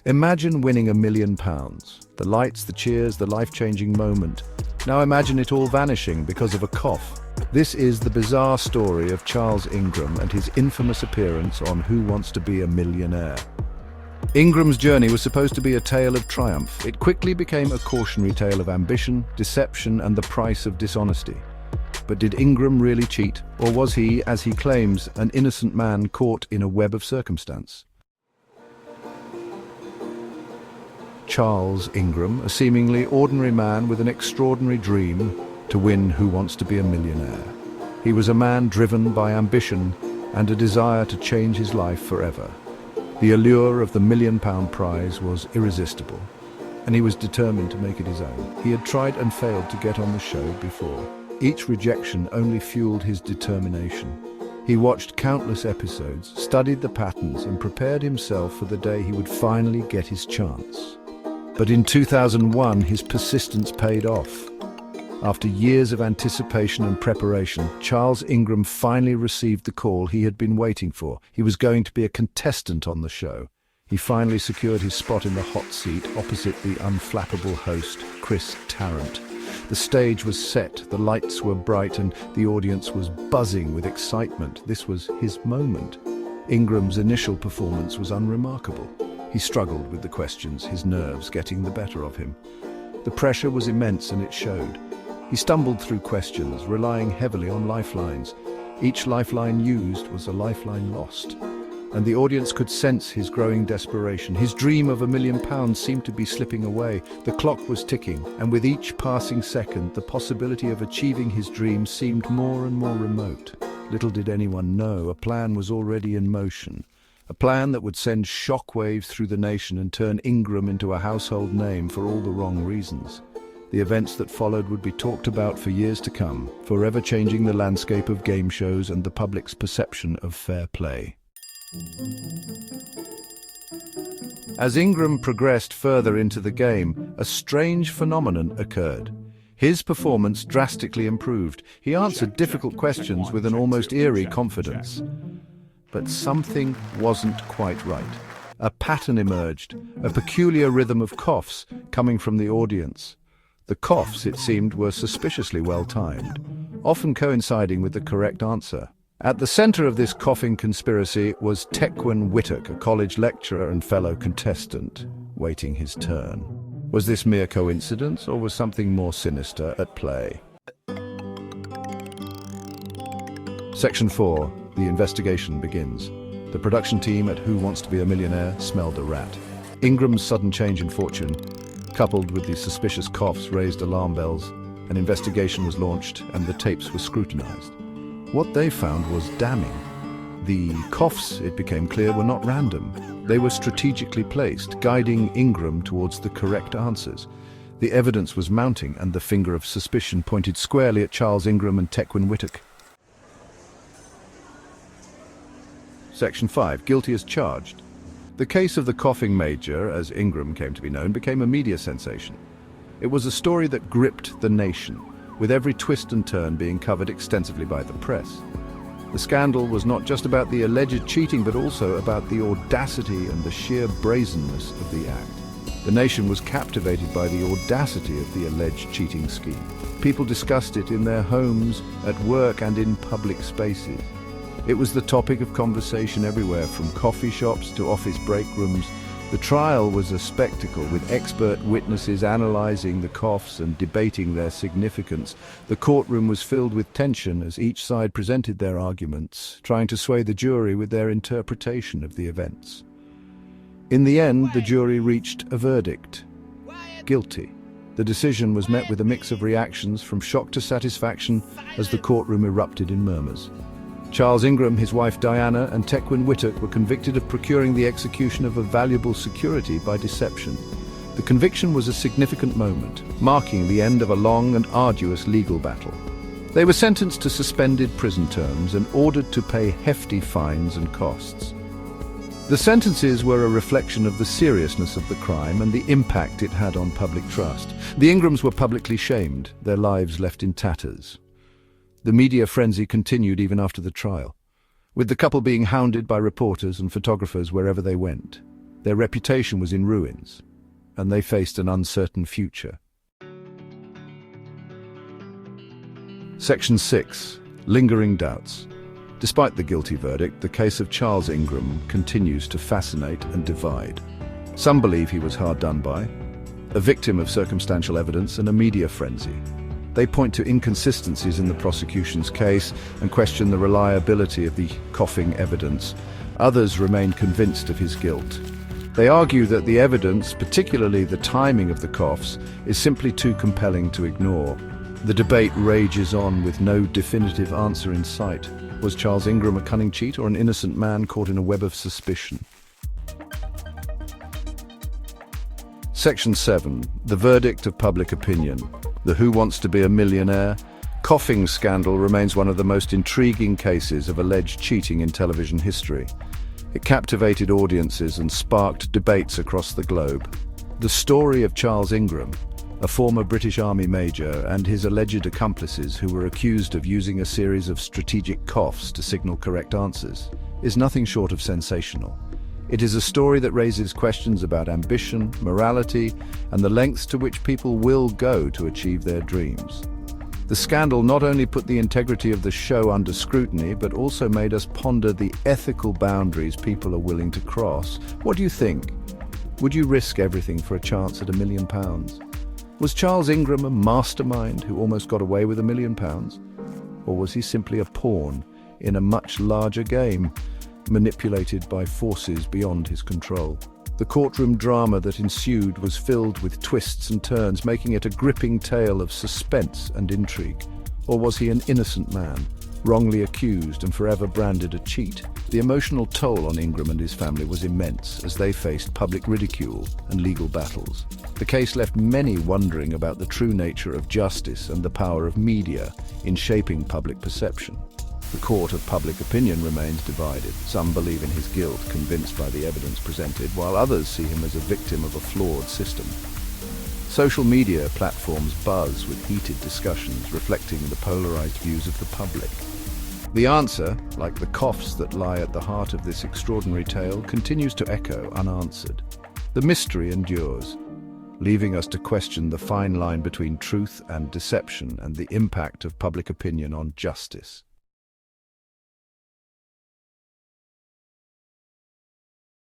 Imagine winning £1 million. The lights, the cheers, the life-changing moment. Now imagine it all vanishing because of a cough. This is the bizarre story of Charles Ingram and his infamous appearance on Who Wants to Be a Millionaire. Ingram's journey was supposed to be a tale of triumph. It quickly became a cautionary tale of ambition, deception, and the price of dishonesty. But did Ingram really cheat, or was he, as he claims, an innocent man caught in a web of circumstance? Charles Ingram, a seemingly ordinary man with an extraordinary dream to win Who Wants to Be a Millionaire. He was a man driven by ambition and a desire to change his life forever. The allure of the £1 million prize was irresistible, and he was determined to make it his own. He had tried and failed to get on the show before. Each rejection only fueled his determination. He watched countless episodes, studied the patterns, and prepared himself for the day he would finally get his chance. But in 2001, his persistence paid off. After years of anticipation and preparation, Charles Ingram finally received the call he had been waiting for. He was going to be a contestant on the show. He finally secured his spot in the hot seat opposite the unflappable host, Chris Tarrant. The stage was set, the lights were bright, and the audience was buzzing with excitement. This was his moment. Ingram's initial performance was unremarkable. He struggled with the questions, his nerves getting the better of him. The pressure was immense and it showed. He stumbled through questions, relying heavily on lifelines. Each lifeline used was a lifeline lost. And the audience could sense his growing desperation. His dream of £1 million seemed to be slipping away. The clock was ticking, and with each passing second, the possibility of achieving his dream seemed more and more remote. Little did anyone know, a plan was already in motion. A plan that would send shockwaves through the nation and turn Ingram into a household name for all the wrong reasons. The events that followed would be talked about for years to come, forever changing the landscape of game shows and the public's perception of fair play. As Ingram progressed further into the game, a strange phenomenon occurred. His performance drastically improved. He answered difficult questions with an almost eerie confidence. But something wasn't quite right. A pattern emerged, a peculiar rhythm of coughs coming from the audience. The coughs, it seemed, were suspiciously well-timed, often coinciding with the correct answer. At the center of this coughing conspiracy was Tequin Whittock, a college lecturer and fellow contestant, waiting his turn. Was this mere coincidence, or was something more sinister at play? Section 4. The investigation begins. The production team at Who Wants to Be a Millionaire smelled a rat. Ingram's sudden change in fortune, coupled with the suspicious coughs, raised alarm bells. An investigation was launched and the tapes were scrutinized. What they found was damning. The coughs, it became clear, were not random. They were strategically placed, guiding Ingram towards the correct answers. The evidence was mounting, and the finger of suspicion pointed squarely at Charles Ingram and Tequin Whittock. Section 5. Guilty as charged. The case of the coughing major, as Ingram came to be known, became a media sensation. It was a story that gripped the nation, with every twist and turn being covered extensively by the press. The scandal was not just about the alleged cheating, but also about the audacity and the sheer brazenness of the act. The nation was captivated by the audacity of the alleged cheating scheme. People discussed it in their homes, at work, and in public spaces. It was the topic of conversation everywhere, from coffee shops to office break rooms. The trial was a spectacle, with expert witnesses analyzing the coughs and debating their significance. The courtroom was filled with tension as each side presented their arguments, trying to sway the jury with their interpretation of the events. In the end, the jury reached a verdict: guilty. The decision was met with a mix of reactions, from shock to satisfaction, as the courtroom erupted in murmurs. Charles Ingram, his wife Diana, and Tequin Whittock were convicted of procuring the execution of a valuable security by deception. The conviction was a significant moment, marking the end of a long and arduous legal battle. They were sentenced to suspended prison terms and ordered to pay hefty fines and costs. The sentences were a reflection of the seriousness of the crime and the impact it had on public trust. The Ingrams were publicly shamed, their lives left in tatters. The media frenzy continued even after the trial, with the couple being hounded by reporters and photographers wherever they went. Their reputation was in ruins, and they faced an uncertain future. Section 6. Lingering doubts. Despite the guilty verdict, the case of Charles Ingram continues to fascinate and divide. Some believe he was hard done by, a victim of circumstantial evidence and a media frenzy. They point to inconsistencies in the prosecution's case and question the reliability of the coughing evidence. Others remain convinced of his guilt. They argue that the evidence, particularly the timing of the coughs, is simply too compelling to ignore. The debate rages on with no definitive answer in sight. Was Charles Ingram a cunning cheat or an innocent man caught in a web of suspicion? Section 7. The verdict of public opinion. The Who Wants to Be a Millionaire? Coughing scandal remains one of the most intriguing cases of alleged cheating in television history. It captivated audiences and sparked debates across the globe. The story of Charles Ingram, a former British Army major, and his alleged accomplices who were accused of using a series of strategic coughs to signal correct answers, is nothing short of sensational. It is a story that raises questions about ambition, morality, and the lengths to which people will go to achieve their dreams. The scandal not only put the integrity of the show under scrutiny, but also made us ponder the ethical boundaries people are willing to cross. What do you think? Would you risk everything for a chance at £1 million? Was Charles Ingram a mastermind who almost got away with £1 million? Or was he simply a pawn in a much larger game, manipulated by forces beyond his control? The courtroom drama that ensued was filled with twists and turns, making it a gripping tale of suspense and intrigue. Or was he an innocent man, wrongly accused and forever branded a cheat? The emotional toll on Ingram and his family was immense as they faced public ridicule and legal battles. The case left many wondering about the true nature of justice and the power of media in shaping public perception. The court of public opinion remains divided. Some believe in his guilt, convinced by the evidence presented, while others see him as a victim of a flawed system. Social media platforms buzz with heated discussions reflecting the polarized views of the public. The answer, like the coughs that lie at the heart of this extraordinary tale, continues to echo unanswered. The mystery endures, leaving us to question the fine line between truth and deception and the impact of public opinion on justice.